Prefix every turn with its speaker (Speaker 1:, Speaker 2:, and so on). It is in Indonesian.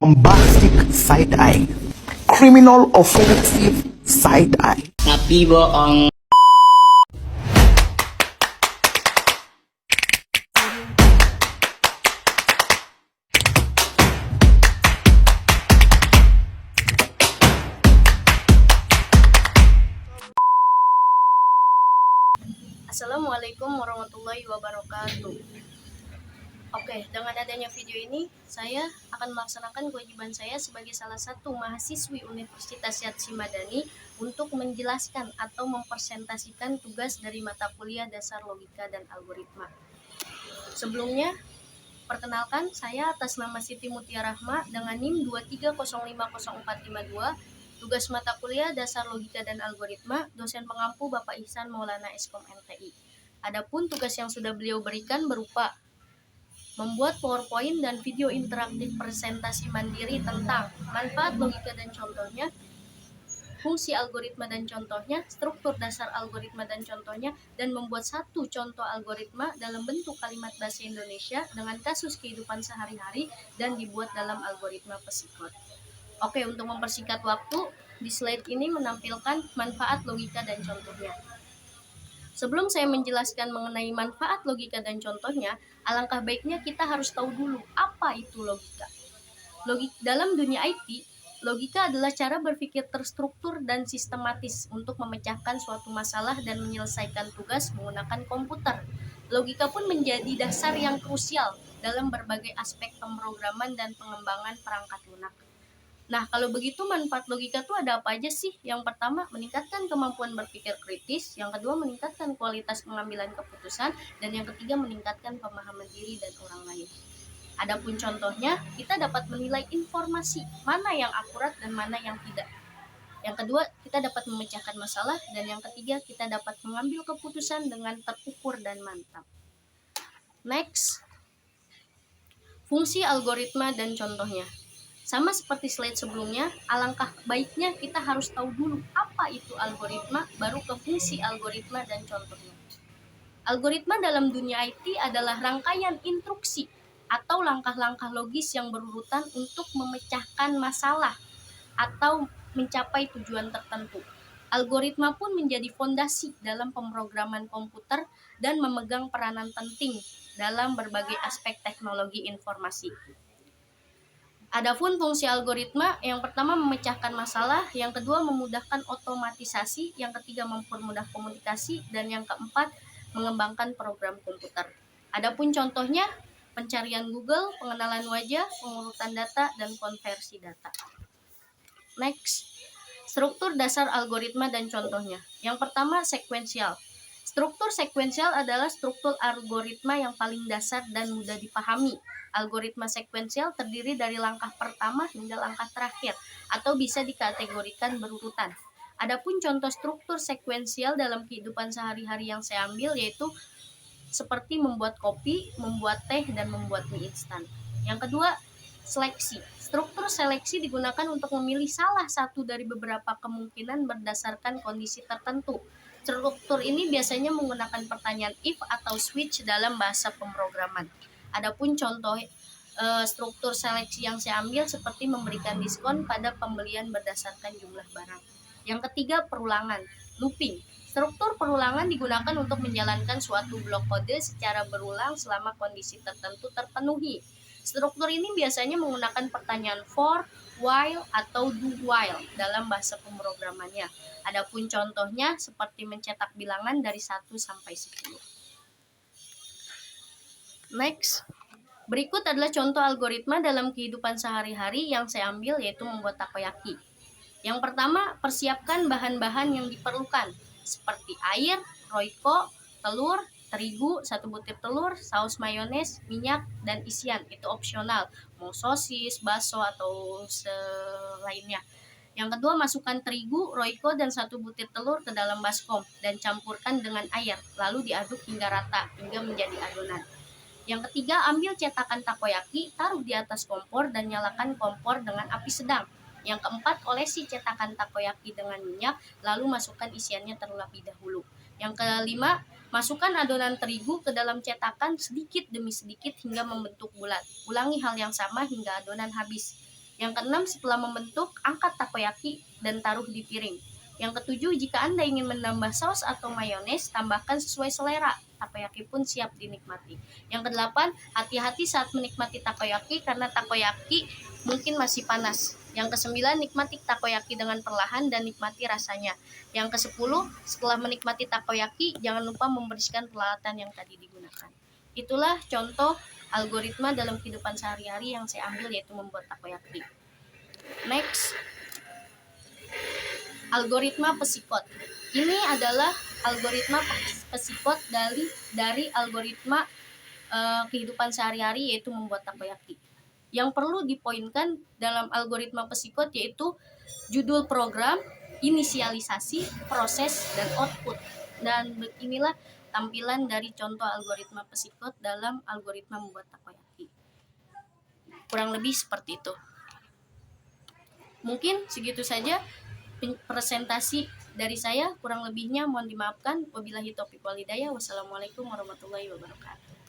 Speaker 1: bombastic side eye, criminal offensive side eye.
Speaker 2: Tapi bohong.
Speaker 3: Assalamualaikum warahmatullahi wabarakatuh. Oke, dengan adanya video ini, saya akan melaksanakan kewajiban saya sebagai salah satu mahasiswi Universitas Syadsi Madani untuk menjelaskan atau mempresentasikan tugas dari mata kuliah dasar logika dan algoritma. Sebelumnya, perkenalkan, saya atas nama Siti Mutia Rahma dengan NIM 2305042, tugas mata kuliah dasar logika dan algoritma, dosen pengampu Bapak Ihsan Maulana Eskom MTI. Adapun tugas yang sudah beliau berikan berupa membuat PowerPoint dan video interaktif presentasi mandiri tentang manfaat logika dan contohnya, fungsi algoritma dan contohnya, struktur dasar algoritma dan contohnya, dan membuat satu contoh algoritma dalam bentuk kalimat bahasa Indonesia dengan kasus kehidupan sehari-hari dan dibuat dalam algoritma psikot. Oke, untuk mempersingkat waktu, di slide ini menampilkan manfaat logika dan contohnya. Sebelum saya menjelaskan mengenai manfaat logika dan contohnya, alangkah baiknya kita harus tahu dulu apa itu logika. Dalam dunia IT, logika adalah cara berpikir terstruktur dan sistematis untuk memecahkan suatu masalah dan menyelesaikan tugas menggunakan komputer. Logika pun menjadi dasar yang krusial dalam berbagai aspek pemrograman dan pengembangan perangkat lunak. Nah, kalau begitu manfaat logika itu ada apa aja sih? Yang pertama, meningkatkan kemampuan berpikir kritis. Yang kedua, meningkatkan kualitas pengambilan keputusan. Dan yang ketiga, meningkatkan pemahaman diri dan orang lain. Adapun contohnya, kita dapat menilai informasi, mana yang akurat dan mana yang tidak. Yang kedua, kita dapat memecahkan masalah. Dan yang ketiga, kita dapat mengambil keputusan dengan terukur dan mantap. Next, fungsi algoritma dan contohnya. Sama seperti slide sebelumnya, alangkah baiknya kita harus tahu dulu apa itu algoritma, baru ke fungsi algoritma dan contohnya. Algoritma dalam dunia IT adalah rangkaian instruksi atau langkah-langkah logis yang berurutan untuk memecahkan masalah atau mencapai tujuan tertentu. Algoritma pun menjadi fondasi dalam pemrograman komputer dan memegang peranan penting dalam berbagai aspek teknologi informasi. Adapun fungsi algoritma, yang pertama memecahkan masalah, yang kedua memudahkan otomatisasi, yang ketiga mempermudah komunikasi, dan yang keempat mengembangkan program komputer. Adapun contohnya, pencarian Google, pengenalan wajah, pengurutan data, dan konversi data. Next, struktur dasar algoritma dan contohnya. Yang pertama, sekuensial. Struktur sekuensial adalah struktur algoritma yang paling dasar dan mudah dipahami. Algoritma sekuensial terdiri dari langkah pertama hingga langkah terakhir, atau bisa dikategorikan berurutan. Adapun contoh struktur sekuensial dalam kehidupan sehari-hari yang saya ambil yaitu seperti membuat kopi, membuat teh, dan membuat mie instan. Yang kedua, seleksi. Struktur seleksi digunakan untuk memilih salah satu dari beberapa kemungkinan berdasarkan kondisi tertentu. Struktur ini biasanya menggunakan pertanyaan if atau switch dalam bahasa pemrograman. Adapun contoh struktur seleksi yang saya ambil seperti memberikan diskon pada pembelian berdasarkan jumlah barang. Yang ketiga, perulangan, looping. Struktur perulangan digunakan untuk menjalankan suatu blok kode secara berulang selama kondisi tertentu terpenuhi. Struktur ini biasanya menggunakan pertanyaan for, while, atau do while dalam bahasa pemrogramannya. Adapun contohnya seperti mencetak bilangan dari 1 sampai 10. Next, berikut adalah contoh algoritma dalam kehidupan sehari-hari yang saya ambil yaitu membuat takoyaki. Yang pertama, persiapkan bahan-bahan yang diperlukan seperti air, roiko, telur, terigu, 1 butir telur, saus mayones, minyak, dan isian. Itu opsional, mau sosis, bakso, atau selainnya. Yang kedua, masukkan terigu, roiko, dan 1 butir telur ke dalam baskom dan campurkan dengan air, lalu diaduk hingga rata hingga menjadi adonan. Yang ketiga, ambil cetakan takoyaki, taruh di atas kompor dan nyalakan kompor dengan api sedang. Yang keempat, olesi cetakan takoyaki dengan minyak, lalu masukkan isiannya terlebih dahulu. Yang kelima, masukkan adonan terigu ke dalam cetakan sedikit demi sedikit hingga membentuk bulat. Ulangi hal yang sama hingga adonan habis. Yang keenam, setelah membentuk, angkat takoyaki dan taruh di piring. Yang ketujuh, jika Anda ingin menambah saus atau mayones, tambahkan sesuai selera. Takoyaki pun siap dinikmati. Yang kedelapan, hati-hati saat menikmati takoyaki karena takoyaki mungkin masih panas. Yang kesembilan, nikmati takoyaki dengan perlahan dan nikmati rasanya. Yang kesepuluh, setelah menikmati takoyaki, jangan lupa membersihkan peralatan yang tadi digunakan. Itulah contoh algoritma dalam kehidupan sehari-hari yang saya ambil, yaitu membuat takoyaki. Next, algoritma Pesikot. Ini adalah algoritma Pesikot dari algoritma kehidupan sehari-hari, yaitu membuat takoyaki. Yang perlu dipoinkan dalam algoritma Pesikot yaitu judul program, inisialisasi, proses, dan output. Dan inilah tampilan dari contoh algoritma Pesikot dalam algoritma membuat takoyaki. Kurang lebih seperti itu. Mungkin segitu saja presentasi dari saya, kurang lebihnya mohon dimaafkan. Wabillahi taufiq wal hidayah. Wassalamualaikum warahmatullahi wabarakatuh.